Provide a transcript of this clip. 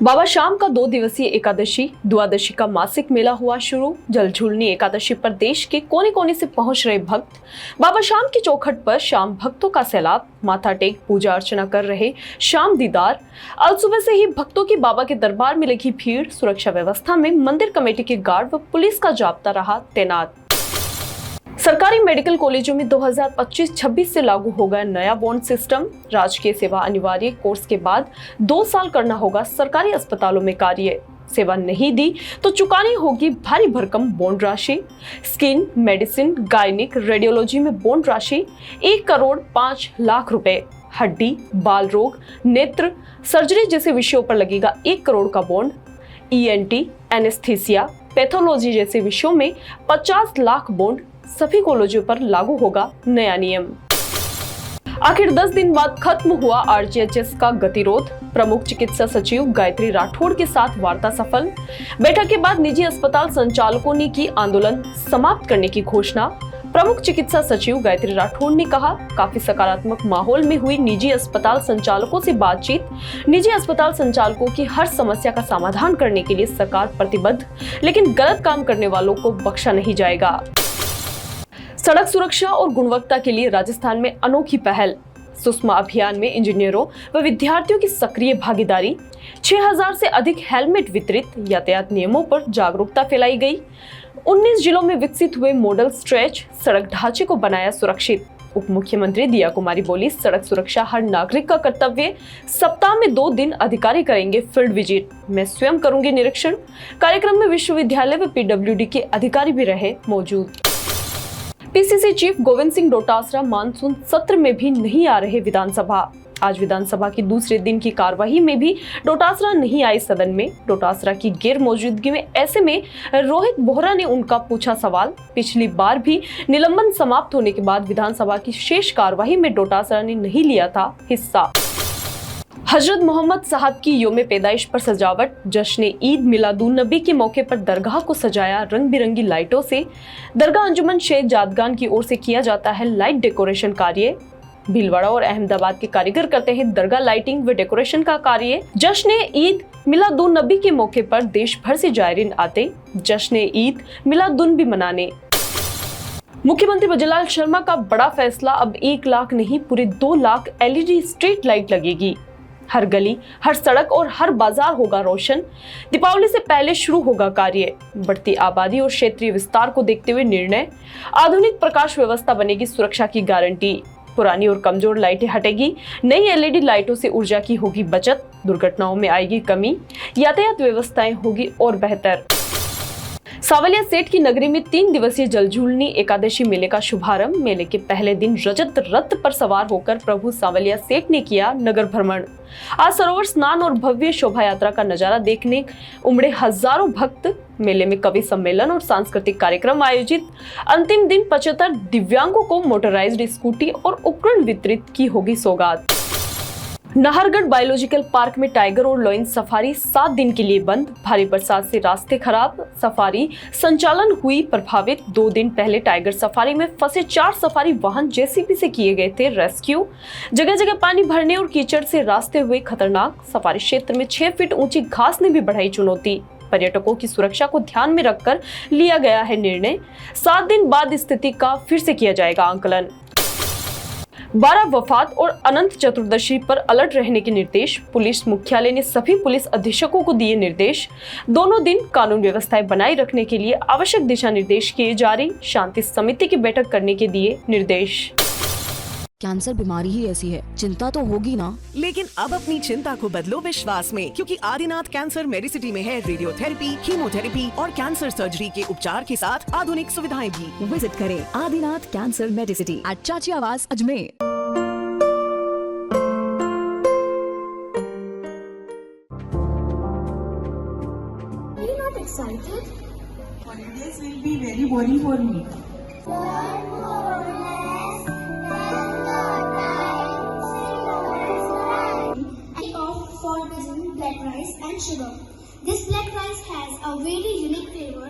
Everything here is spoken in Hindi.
बाबा शाम का 2 दिवसीय एकादशी द्वादशी का मासिक मेला हुआ शुरू। जलझूलनी एकादशी पर देश के कोने कोने से पहुंच रहे भक्त बाबा शाम की चौखट पर शाम भक्तों का सैलाब, माथा टेक पूजा अर्चना कर रहे शाम दीदार। आज सुबह से ही भक्तों की बाबा के दरबार में लगी भीड़। सुरक्षा व्यवस्था में मंदिर कमेटी के गार्ड व पुलिस का जाब्ता रहा तैनात। सरकारी मेडिकल कॉलेजों में 2025-26 से लागू होगा नया बॉन्ड सिस्टम। राजकीय सेवा अनिवार्य कोर्स के बाद 2 साल करना होगा सरकारी अस्पतालों में कार्य। सेवा नहीं दी तो चुकानी होगी भारी भरकम बॉन्ड राशि। स्किन, मेडिसिन, गायनिक, रेडियोलॉजी में बॉन्ड राशि 1 करोड़ 5 लाख रुपए। हड्डी, बाल रोग, नेत्र, सर्जरी जैसे विषयों पर लगेगा 1 करोड़ का बॉन्ड। ENT, एनेस्थीसिया, पैथोलॉजी जैसे विषयों में 50 लाख बॉन्ड। सभी कॉलेजों पर लागू होगा नया नियम। आखिर 10 दिन बाद खत्म हुआ RGHS का गतिरोध। प्रमुख चिकित्सा सचिव गायत्री राठौड़ के साथ वार्ता सफल। बैठक के बाद निजी अस्पताल संचालकों ने की आंदोलन समाप्त करने की घोषणा। प्रमुख चिकित्सा सचिव गायत्री राठौड़ ने कहा, काफी सकारात्मक माहौल में हुई निजी अस्पताल संचालकों से बातचीत। निजी अस्पताल संचालकों की हर समस्या का समाधान करने के लिए सरकार प्रतिबद्ध, लेकिन गलत काम करने वालों को बख्शा नहीं जाएगा। सड़क सुरक्षा और गुणवत्ता के लिए राजस्थान में अनोखी पहल। सुषमा अभियान में इंजीनियरों व विद्यार्थियों की सक्रिय भागीदारी। 6000 से अधिक हेलमेट वितरित। यातायात नियमों पर जागरूकता फैलाई गई। 19 जिलों में विकसित हुए मॉडल स्ट्रेच। सड़क ढांचे को बनाया सुरक्षित। उप मुख्यमंत्री दिया कुमारी बोली, सड़क सुरक्षा हर नागरिक का कर्तव्य। सप्ताह में 2 दिन अधिकारी करेंगे फील्ड विजिट। मैं स्वयं करूंगी निरीक्षण। कार्यक्रम में विश्वविद्यालय व PWD के अधिकारी भी रहे मौजूद। PCC chief Govind Singh Dotasra monsoon सत्र में भी नहीं आ रहे विधानसभा। आज विधानसभा की दूसरे दिन की कार्यवाही में भी डोटासरा नहीं आए सदन में। डोटासरा की गैर मौजूदगी में ऐसे में रोहित बोहरा ने उनका पूछा सवाल। पिछली बार भी निलंबन समाप्त होने के बाद विधानसभा की शेष कार्यवाही में डोटासरा ने नहीं लिया था हिस्सा। हजरत मोहम्मद साहब की योम पैदाइश पर सजावट। जश्न ईद मिलादुन नबी के मौके पर दरगाह को सजाया रंग बिरंगी लाइटों से। दरगाह अंजुमन शेख जादगान की ओर से किया जाता है लाइट डेकोरेशन कार्य। भीलवाड़ा और अहमदाबाद के कारीगर करते हैं दरगाह लाइटिंग व डेकोरेशन का कार्य। जश्न ईद मिलादुन नबी के मौके पर देश भर से जायरीन आते जश्न ईद मिलादुन भी मनाने। मुख्यमंत्री बजरलाल शर्मा का बड़ा फैसला, अब 1 लाख नहीं पूरे 2 लाख LED स्ट्रीट लाइट लगेगी। हर गली, हर सड़क और हर बाजार होगा रोशन। दीपावली से पहले शुरू होगा कार्य। बढ़ती आबादी और क्षेत्रीय विस्तार को देखते हुए निर्णय। आधुनिक प्रकाश व्यवस्था बनेगी सुरक्षा की गारंटी। पुरानी और कमजोर लाइटें हटेगी। नई LED लाइटों से ऊर्जा की होगी बचत। दुर्घटनाओं में आएगी कमी। यातायात व्यवस्थाएं होगी और बेहतर। सावलिया सेठ की नगरी में 3 दिवसीय जलझूलनी एकादशी मेले का शुभारंभ। मेले के पहले दिन रजत रथ पर सवार होकर प्रभु सावलिया सेठ ने किया नगर भ्रमण। आज सरोवर स्नान और भव्य शोभा यात्रा का नजारा देखने उमड़े हजारों भक्त। मेले में कवि सम्मेलन और सांस्कृतिक कार्यक्रम आयोजित। अंतिम दिन 75 दिव्यांगों को मोटराइज्ड स्कूटी और उपकरण वितरित की होगी सौगात। नाहरगढ़ बायोलॉजिकल पार्क में टाइगर और लॉयन सफारी 7 दिन के लिए बंद। भारी बरसात से रास्ते खराब, सफारी संचालन हुई प्रभावित। 2 दिन पहले टाइगर सफारी में फंसे 4 सफारी वाहन JCB से किए गए थे रेस्क्यू। जगह जगह पानी भरने और कीचड़ से रास्ते हुए खतरनाक। सफारी क्षेत्र में 6 फीट ऊंची घास ने भी बढ़ाई चुनौती। पर्यटकों की सुरक्षा को ध्यान में रखकर लिया गया है निर्णय। 7 दिन बाद स्थिति का फिर से किया जाएगा आंकलन। 12 वफात और अनंत चतुर्दशी पर अलर्ट रहने के निर्देश। पुलिस मुख्यालय ने सभी पुलिस अधीक्षकों को दिए निर्देश। दोनों दिन कानून व्यवस्थाएं बनाए रखने के लिए आवश्यक दिशा निर्देश किए जारी। शांति समिति की बैठक करने के दिए निर्देश। कैंसर बीमारी ही ऐसी है, चिंता तो होगी ना। लेकिन अब अपनी चिंता को बदलो विश्वास में, क्योंकि आदिनाथ कैंसर मेडिसिटी में है रेडियोथेरेपी, कीमोथेरेपी और कैंसर सर्जरी के उपचार के साथ आधुनिक सुविधाएं भी। विजिट करें आदिनाथ कैंसर मेडिसिटी एट चाची आवास Ajmer. Excited? Holidays will be very boring for me. For using black rice and sugar. This black rice has a very unique flavor.